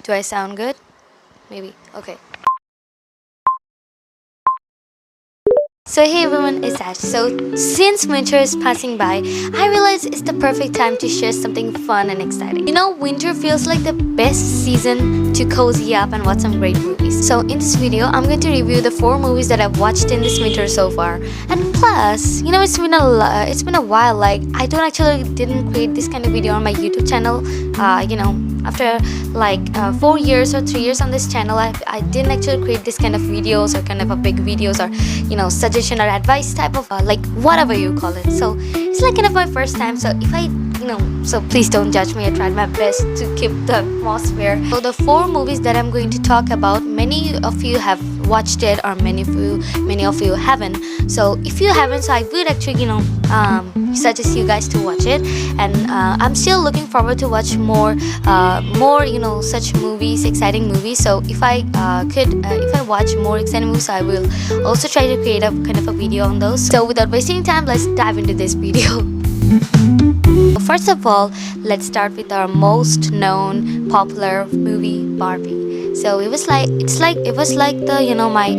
Do I sound good? Maybe. Okay. So hey everyone, it's Ash. So since winter is passing by, I realized it's the perfect time to share something fun and exciting. You know, winter feels like the best season to cozy up and watch some great movies. So in this video, I'm going to review the 4 movies that I've watched in this winter so far. And plus, you know, it's been a while. Like I didn't create this kind of video on my YouTube channel. After 4 years or 3 years on this channel, I didn't actually create this kind of videos or kind of a big videos or suggestion or advice type of whatever you call it. So it's like kind of my first time. So if I so please don't judge me. I tried my best to keep the atmosphere. So the 4 movies that I'm going to talk about, many of you have watched it or many of you haven't. So if you haven't, so I would actually suggest you guys to watch it. And I'm still looking forward to watch more such movies, exciting movies. So if I watch more exciting movies, I will also try to create a kind of a video on those. So without wasting time, let's dive into this video. First of all, let's start with our most known popular movie, Barbie. So it was like the my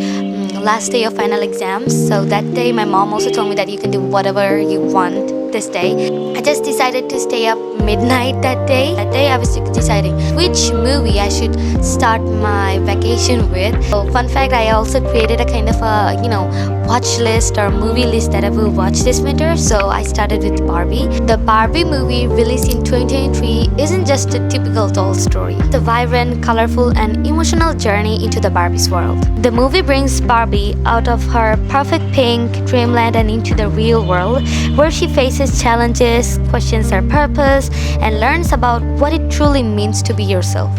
last day of final exams. So that day my mom also told me that you can do whatever you want this day. I just decided to stay up midnight that day. That day I was deciding which movie I should start my vacation with. So fun fact, I also created a kind of a watch list or movie list that I will watch this winter. So I started with Barbie. The Barbie movie released in 2023 isn't just a typical doll story. It's a vibrant, colorful and emotional journey into the Barbie's world. The movie brings Barbie out of her perfect pink dreamland and into the real world, where she faces challenges, questions her purpose, and learns about what it truly means to be yourself.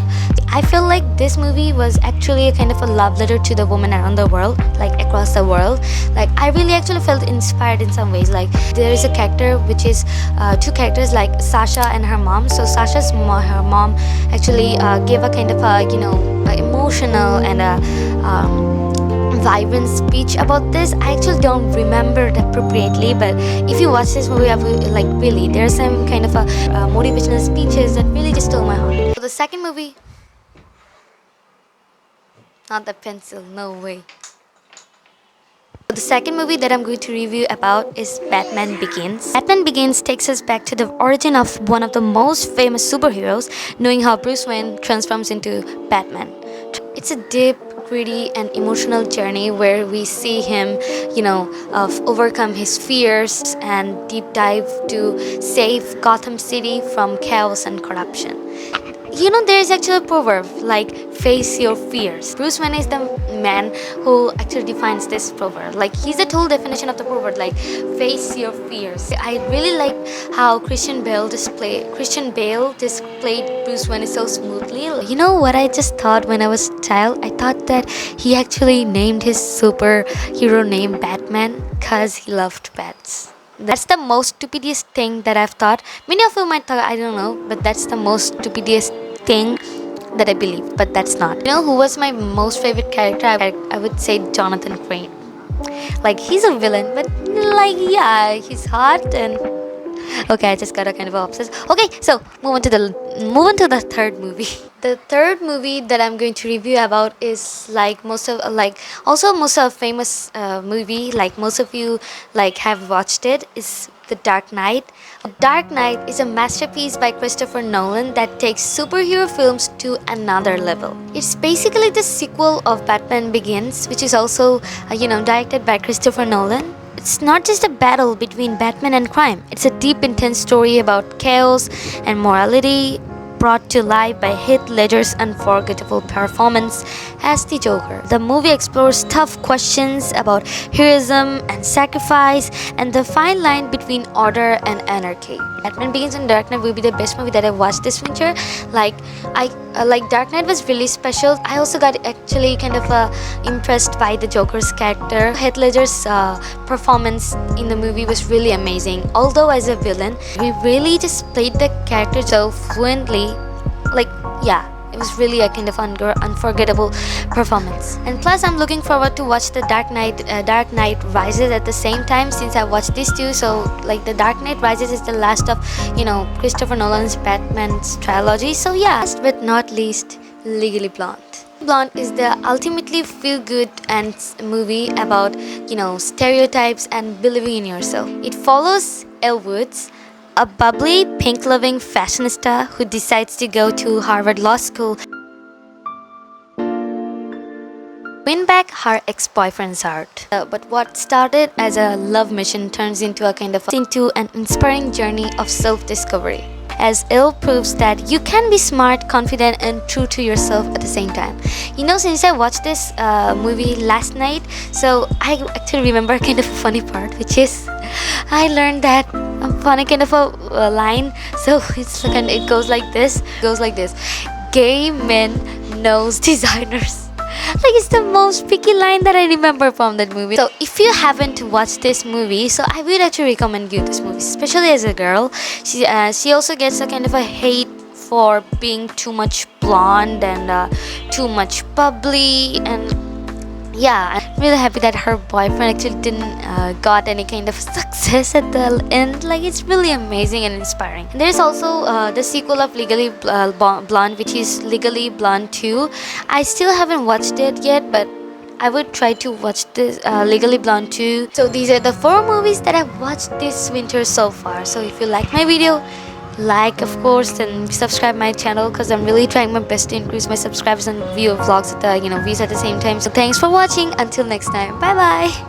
I feel like this movie was actually a kind of a love letter to the women around the world, like across the world. Like I really actually felt inspired in some ways. Like there is a character which is 2 characters, like Sasha and her mom. So her mom actually gave a kind of a emotional and vibrant speech about this. I actually don't remember it appropriately, but if you watch this movie, I will, really, there's some kind of a motivational speeches that really just stole my heart. So the second movie, not the pencil, no way. The second movie that I'm going to review about is Batman Begins. Batman Begins takes us back to the origin of one of the most famous superheroes, knowing how Bruce Wayne transforms into Batman. It's a deep, gritty and emotional journey where we see him, overcome his fears and deep dive to save Gotham City from chaos and corruption. There is actually a proverb like face your fears. Bruce Wayne is the man who actually defines this proverb. Like he's the total definition of the proverb, like face your fears. I really like how Christian Bale displayed Bruce Wayne so smoothly. You know what I just thought when I was a child? I thought that he actually named his superhero name Batman because he loved bats. That's the most stupidest thing that I've thought. Many of you might thought, I don't know, but that's the most stupidest thing that I believe, but that's not. You know who was my most favorite character? I would say Jonathan Crane. Like he's a villain, but yeah, he's hot and okay, I just got a kind of obsessed. Okay, so move on to the third movie. The third movie that I'm going to review about is most of famous movie. Like most of you have watched it. Is The Dark Knight. Dark Knight is a masterpiece by Christopher Nolan that takes superhero films to another level. It's basically the sequel of Batman Begins, which is also directed by Christopher Nolan. It's not just a battle between Batman and crime. It's a deep, intense story about chaos and morality brought to life by Heath Ledger's unforgettable performance as the Joker. The movie explores tough questions about heroism and sacrifice and the fine line between order and anarchy. Batman Begins and Dark Knight will be the best movie that I watched this winter. Dark Knight was really special. I also got actually kind of impressed by the Joker's character. Heath Ledger's performance in the movie was really amazing. Although as a villain, he really just played the character so fluently. It was really a kind of unforgettable performance. And plus, I'm looking forward to watch the Dark Knight Rises at the same time, since I watched these two. So the Dark Knight Rises is the last of Christopher Nolan's Batman's trilogy. So yeah, last but not least, Legally Blonde. Blonde is the ultimately feel-good and movie about, stereotypes and believing in yourself. It follows Elle Woods, a bubbly, pink-loving fashionista who decides to go to Harvard Law School, win back her ex-boyfriend's heart. But what started as a love mission turns into an inspiring journey of self-discovery. As Elle proves that you can be smart, confident, and true to yourself at the same time. Since I watched this movie last night, so I actually remember kind of a funny part, which is I learned that a funny kind of a line. So it goes like this. Gay men knows designers. Like, it's the most picky line that I remember from that movie. So if you haven't watched this movie, so I would actually recommend you this movie, especially as a girl. She also gets a kind of a hate for being too much blonde and too much bubbly, and yeah, I'm really happy that her boyfriend actually didn't got any kind of success at the end. Like, it's really amazing and inspiring. And there's also the sequel of Legally Blonde, which is Legally Blonde 2. I still haven't watched it yet, but I would try to watch this Legally Blonde 2. So these are the 4 movies that I've watched this winter so far. So if you like my video, like, of course, and subscribe my channel, because I'm really trying my best to increase my subscribers and view vlogs at the views at the same time. So thanks for watching. Until next time, bye bye.